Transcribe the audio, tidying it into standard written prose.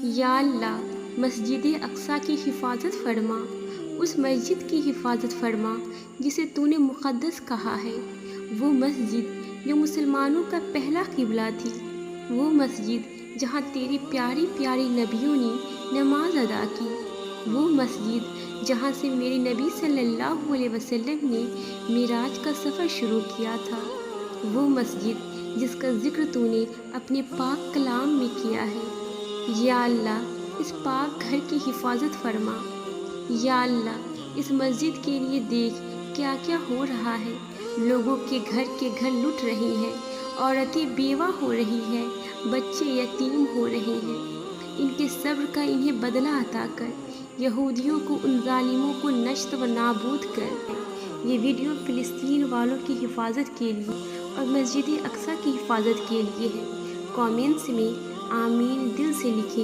یا اللہ مسجد اقصیٰ کی حفاظت فرما، اس مسجد کی حفاظت فرما جسے تو نے مقدس کہا ہے، وہ مسجد جو مسلمانوں کا پہلا قبلہ تھی، وہ مسجد جہاں تیرے پیاری پیاری نبیوں نے نماز ادا کی، وہ مسجد جہاں سے میرے نبی صلی اللہ علیہ وسلم نے معراج کا سفر شروع کیا تھا، وہ مسجد جس کا ذکر تو نے اپنے پاک کلام میں کیا ہے۔ یا اللہ اس پاک گھر کی حفاظت فرما۔ یا اللہ اس مسجد کے لیے دیکھ کیا کیا ہو رہا ہے، لوگوں کے گھر لٹ رہی ہیں، عورتیں بیوہ ہو رہی ہیں، بچے یتیم ہو رہے ہیں، ان کے صبر کا انہیں بدلہ عطا کر، یہودیوں کو ان ظالموں کو نشت و نابود کر۔ یہ ویڈیو فلسطین والوں کی حفاظت کے لیے اور مسجد اقصیٰ کی حفاظت کے لیے ہے۔ کامنٹس میں آمین دل سے لکھیں۔